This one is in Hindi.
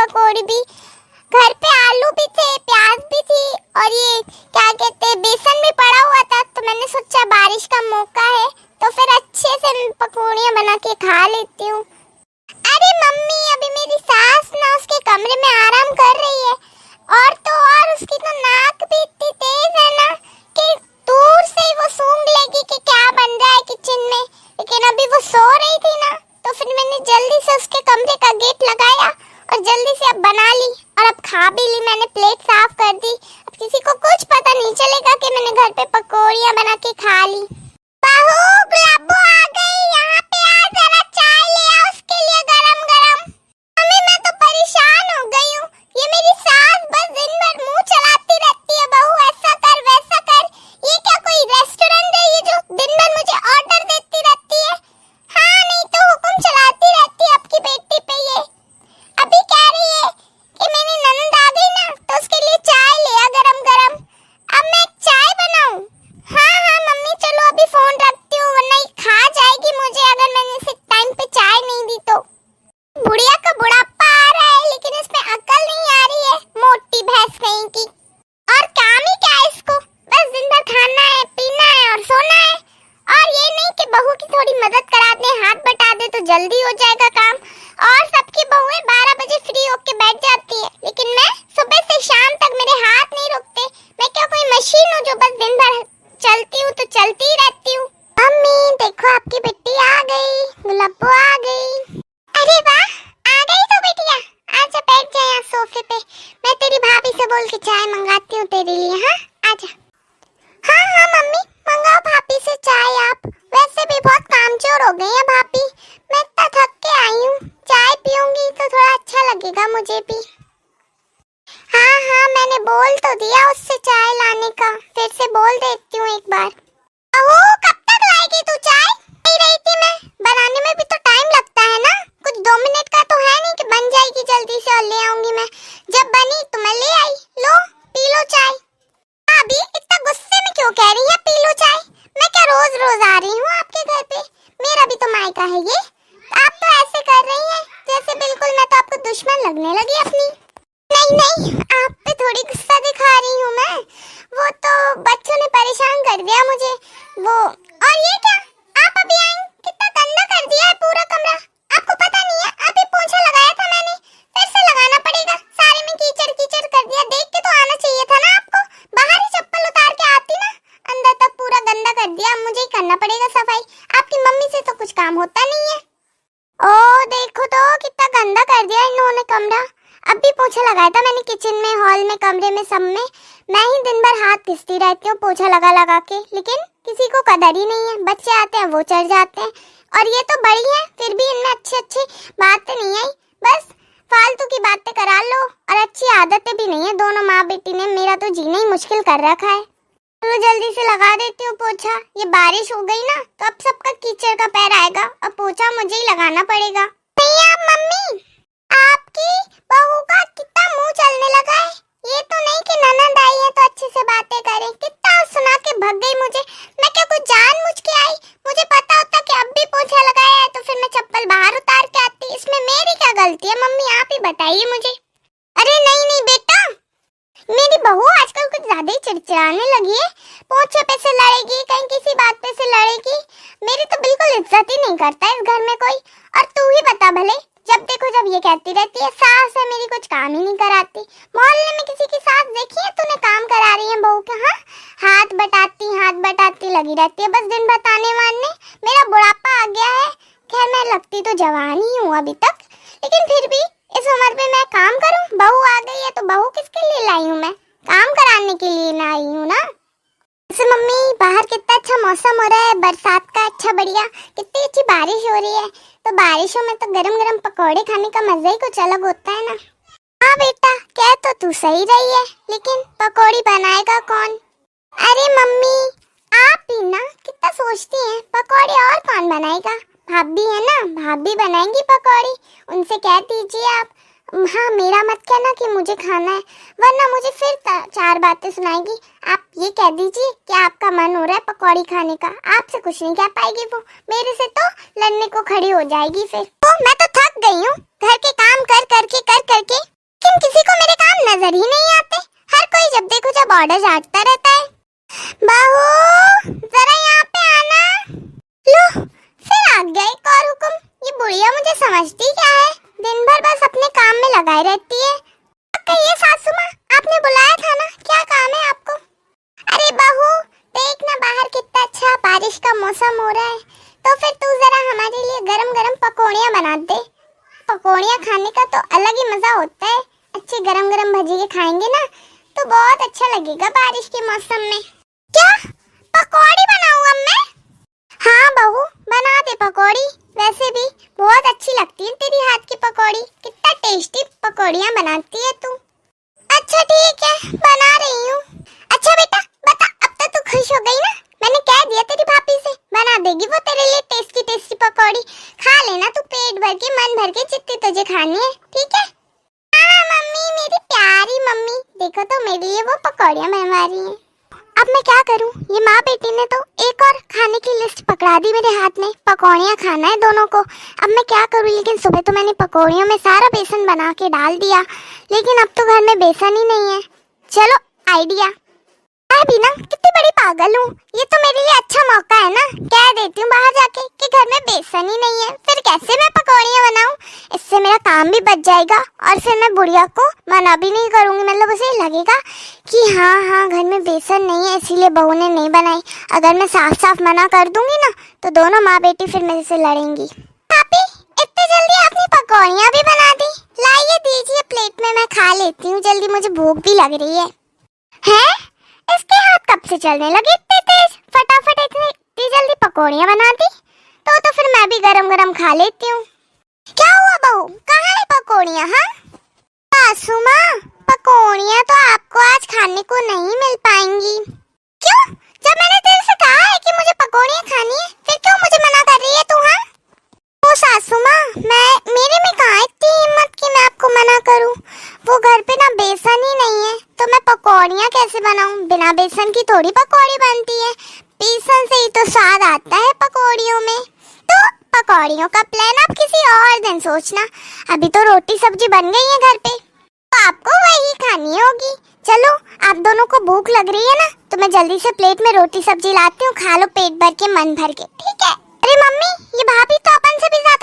पकौड़ी भी, घर पे आलू भी थे, प्याज भी थी और ये क्या कहते हैं बेसन भी पड़ा हुआ था। तो मैंने सोचा बारिश का मौका है तो फिर अच्छे से पकौड़ियाँ बना के खा लेती हूँ। अरे मम्मी, अभी मेरी सास ना उसके कमरे में आराम कर रही है और तो और उसकी तो नाक भी इतनी तेज है ना कि दूर से ही वो सूंघ लेगी कि क्या बन रहा है किचन में। लेकिन अभी वो सो रही थी ना तो फिर मैंने जल्दी से उसके कमरे का गेट लगाया और जल्दी से अब बना ली और अब खा भी ली। मैंने प्लेट साफ कर दी। अब किसी को कुछ पता नहीं चलेगा कि मैंने घर पे पकौड़ियाँ बना के खा ली। बहू, गुलाबो आ गई, यहाँ पे आ, जरा चाय ले आ उसके लिए गरम गरम। मम्मी, मैं तो परेशान हो गई हूँ। ये मेरी सास बस दिन भर मुंह चलाती रहती है, बहू ऐसा कर वैसा कर। ये क्या कोई रेस्टोरेंट है ये जो दिन भर मुझे ऑर्डर देती रहती है? हाँ, नहीं तो हुक्म चलाती रहती है आपकी बेटी पे। ये अभी कह रही है कि मेरी ननद आ गई ना तो उसके लिए चाय ले आ गरम गरम। अब मैं चाय बनाऊं? हाँ हाँ मम्मी, चलो अभी फोन रखती हूँ वरना ये खा जाएगी मुझे अगर मैंने इसे टाइम पे चाय नहीं दी तो। बुढ़िया का बुढ़ापा आ रहा है लेकिन इसमें अकल नहीं आ रही है, मोटी भैंस कहीं की। और काम ही क्या है इसको, बस दिन भर खाना है, पीना है और सोना है। और ये नहीं कि बहू की थोड़ी मदद करा दे, हाथ बटा दे तो जल्दी हो जाएगा काम। और सबकी बहुएं 12 बजे फ्री होके बैठ जाती है लेकिन मैं सुबह से शाम तक मेरे हाथ नहीं रुकते। मैं क्या कोई मशीन हूँ जो बस दिन भर चलती हूँ तो चलती ही रहती हूँ। मम्मी देखो, आपकी बेटी आ गई, गुलाबो आ गई। अरे वाह, आ गई तो बेटिया, आजा बैठ जा यहाँ सोफे पे। मैं तेरी भाभी से बोल के चाय मंगाती हूँ तेरे लिए। हाँ आजा। हाँ हाँ मम्मी, मंगाओ भाभी से चाय आप। वैसे भी बहुत कामचोर हो गई है भाभी, मैं इतना थक के आई हूँ। चाय पीऊंगी तो थोड़ा अच्छा लगेगा मुझे भी। हाँ हाँ, मैंने बोल तो दिया उससे चाय लाने का, फिर से बोल देती हूँ एक बार। अहो, कब तक लाएगी तू चाय? नहीं रही थी मैं, बनाने में भी तो टाइम लगता है ना। कुछ 2 मिनट का तो है नहीं कि बन जाएगी जल्दी से और ले आऊंगी मैं। जब बनी तो मैं ले आई। लो पी लो चाय। अभी इतना गुस्से में क्यों कह रही है पी लो चाय? मैं क्या रोज रोज आ रही हूँ आपके घर पे? मेरा भी तो मायका है ये। आप तो ऐसे कर रही हैं जैसे बिल्कुल मैं तो आपको दुश्मन लगने लगी अपनी। नहीं नहीं, आप पे थोड़ी गुस्सा दिखा रही हूँ मैं। वो तो बच्चों ने परेशान कर दिया मुझे। वो और ये क्या, आप अभी आई? कितना गंदा कर दिया है पूरा कमरा। आपको पता नहीं है, अभी पोछा लगाया था मैंने, फिर से लगाना पड़ेगा। सारे में कीचड़ कीचड़ कर दिया। देख के तो आना चाहिए था ना आपको, बाहर ही चप्पल उतार के आती ना। अंदर तक पूरा गंदा कर दिया, मुझे ही करना पड़ेगा सफाई। आपकी मम्मी से तो कुछ काम होता नहीं है। ओ देखो तो कितना गंदा कर दिया इन्होंने कमरा। अभी पोछा लगाया था मैंने किचन में, हॉल में, कमरे में, सब में। मैं ही दिन भर हाथ घिसती रहती हूँ पोछा लगा लगा के, लेकिन किसी को कदर ही नहीं है। बच्चे आते हैं वो चढ़ जाते हैं और ये तो बड़ी है फिर भी इनमें अच्छी अच्छी बातें नहीं आई। बस फालतू की बातें करा लो और अच्छी आदतें भी नहीं है। दोनों माँ बेटी ने मेरा तो जीना ही मुश्किल कर रखा है। चलो जल्दी से लगा देती हूँ पोछा। ये बारिश हो गई ना तो अब सबका कीचड़ का पैर आएगा और पोछा मुझे ही लगाना पड़ेगा। नहीं आप मम्मी, आपकी बहू का कितना मुंह चलने लगा है। ये तो नहीं कि ननद आई है तो अच्छे से बातें करें। कितना सुना के भग गई मुझे। मैं क्या कुछ जानबूझ के आई? मुझे पता होता कि अब भी पोछा लगाया है तो फिर मैं चप्पल बाहर उतार के आती। इसमें मेरी क्या गलती है मम्मी, आप ही बताइए मुझे। अरे नहीं नहीं बेटा, मेरी बहू आजकल कुछ ज्यादा ही चिड़चिड़ाने लगी है। पोछे पे से लड़ेगी, कहीं किसी बात पे से लड़ेगी। मेरी तो बिल्कुल इज्जत ही नहीं करता इस घर में कोई। और तू ही बता भले, जब देखो जब ये कहती रहती है सास है मेरी, कुछ काम ही नहीं कराती। मोहल्ले में किसी की सास देखी है तूने काम करा रही है बहू का? हाँ, हाथ बटाती लगी रहती है बस दिन भर ताने मारने। मेरा बुढ़ापा आ गया है। खैर मैं लगती तो जवान ही हूँ अभी तक, लेकिन फिर भी इस उम्र में मैं काम करूँ? बहू आ गई है तो बहू किसके लिए लाई हूँ मैं? काम कराने के लिए ना आई हूँ ना। वैसे मम्मी बाहर कितना अच्छा मौसम हो रहा है, बरसात का अच्छा बढ़िया, कितनी अच्छी बारिश हो रही है। तो बारिशों में तो गरम गरम पकौड़े खाने का मजा ही कुछ अलग होता है ना। हाँ बेटा, कह तो तू सही रही है, लेकिन पकौड़ी बनाएगा कौन? अरे मम्मी आप ही ना कितना सोचती हैं, पकौड़ी और कौन बनाएगा? भाभी है ना, भाभी बनाएंगी पकौड़ी, उनसे कह दीजिए आप। हाँ, मेरा मत कहना कि मुझे खाना है, वरना मुझे फिर 4 बातें सुनाएगी। आप ये कह दीजिए कि आपका मन हो रहा है पकौड़ी खाने का। आपसे कुछ नहीं कह पाएगी वो, मेरे से तो लड़ने को खड़ी हो जाएगी फिर। तो मैं तो थक गई हूँ घर के काम कर करके। बॉर्डर झाड़ता रहता है। बहू जरा यहाँ पे आना। लो फिर आ गया एक और हुक्म। ये बुढ़िया मुझे समझती क्या है, दिन भर बस अपने काम में लगाई रहती है। कहिए सासू माँ, आपने बुलाया था ना, क्या काम है आपको? अरे बहू देख ना बाहर कितना अच्छा बारिश का मौसम हो रहा है, तो फिर तू जरा हमारे लिए गरम गरम पकौड़ियाँ बना दे। पकौड़ियाँ खाने का तो अलग ही मजा होता है। अच्छे गरम गरम भजीए खाएंगे ना तो बहुत अच्छा लगेगा बारिश के मौसम में। क्या पकौड़ी बनाऊँ अब मैं? हाँ बहू बना दे पकौड़ी। वैसे भी बहुत अच्छी लगती है तेरी हाथ की पकौड़ी, कितना टेस्टी पकौड़ियाँ बनाती है तू। अच्छा ठीक है बना रही हूँ। अच्छा बेटा बता, अब तो तू खुश हो गई ना? मैंने कह दिया तेरी भाभी से, बना देगी वो तेरे लिए टेस्टी टेस्टी पकौड़ी। खा लेना तू पेट भर के, मन भर के, जितनी तुझे खानी है, ठीक है? हाँ मम्मी, मेरी प्यारी मम्मी, देखो तो मेरे लिए वो पकौड़ियाँ बनवा रही हैं। अब मैं क्या करूं? ये माँ बेटी ने तो एक और खाने की लिस्ट पकड़ा दी मेरे हाथ में, पकौड़ियाँ खाना है दोनों को। अब मैं क्या करूं? लेकिन सुबह तो मैंने पकौड़ियों में सारा बेसन बना के डाल दिया, लेकिन अब तो घर में बेसन ही नहीं है। चलो आइडिया, मैं भी ना कितनी बड़ी पागल हूँ, ये तो मेरे लिए अच्छा मौका है ना। कह देती हूँ बाहर जाके कि घर में बेसन ही नहीं है, फिर कैसे मैं पकौड़ियाँ बनाऊँ? इससे मेरा काम भी बच जाएगा और फिर मैं बुढ़िया को मना भी नहीं करूँगी। मतलब उसे लगेगा कि हाँ घर में बेसन नहीं है इसीलिए बहू ने नहीं बनाई। अगर मैं साफ साफ मना कर दूंगी ना तो दोनों माँ बेटी फिर मेरे से लड़ेंगी। भाभी इतनी जल्दी आपने पकौड़ियाँ भी बना दी? लाइए दीजिए प्लेट में, मैं खा लेती हूँ जल्दी, मुझे भूख भी लग रही है। हैं? इसके हाथ कब से चलने लगे इतने तेज? फटाफट इतनी जल्दी पकौड़ियाँ बना दी तो फिर मैं भी गरम गरम खा लेती हूँ। क्या हुआ बहू, कहाँ है पकौड़ियाँ? हाँ सासू माँ, पकौड़ियाँ तो आपको आज खाने को नहीं मिल पाएंगी। क्यों? जब मैंने तेरे से कहा है कि मुझे पकौड़ियाँ खानी है, फिर क्यों मुझे मना कर रही है तू? हाँ वो सासू माँ, मेरे में कहाँ इतनी हिम्मत कि मैं आपको मना करूँ। वो घर पे ना बेसन ही नहीं है तो मैं पकौड़ियाँ कैसे बनाऊँ? बिना बेसन की थोड़ी पकौड़ी बनती है, बेसन से ही तो स्वाद आता है पकौड़ियों में। तो पकौड़ियों का प्लान आप किसी और दिन सोचना, अभी तो रोटी सब्जी बन गई है घर पे, तो आपको वही खानी होगी। चलो आप दोनों को भूख लग रही है ना, तो मैं जल्दी से प्लेट में रोटी सब्जी लाती हूँ, खा लो पेट भर के, मन भर के, ठीक है? अरे मम्मी, ये भाभी तो अपन से भी ज्यादा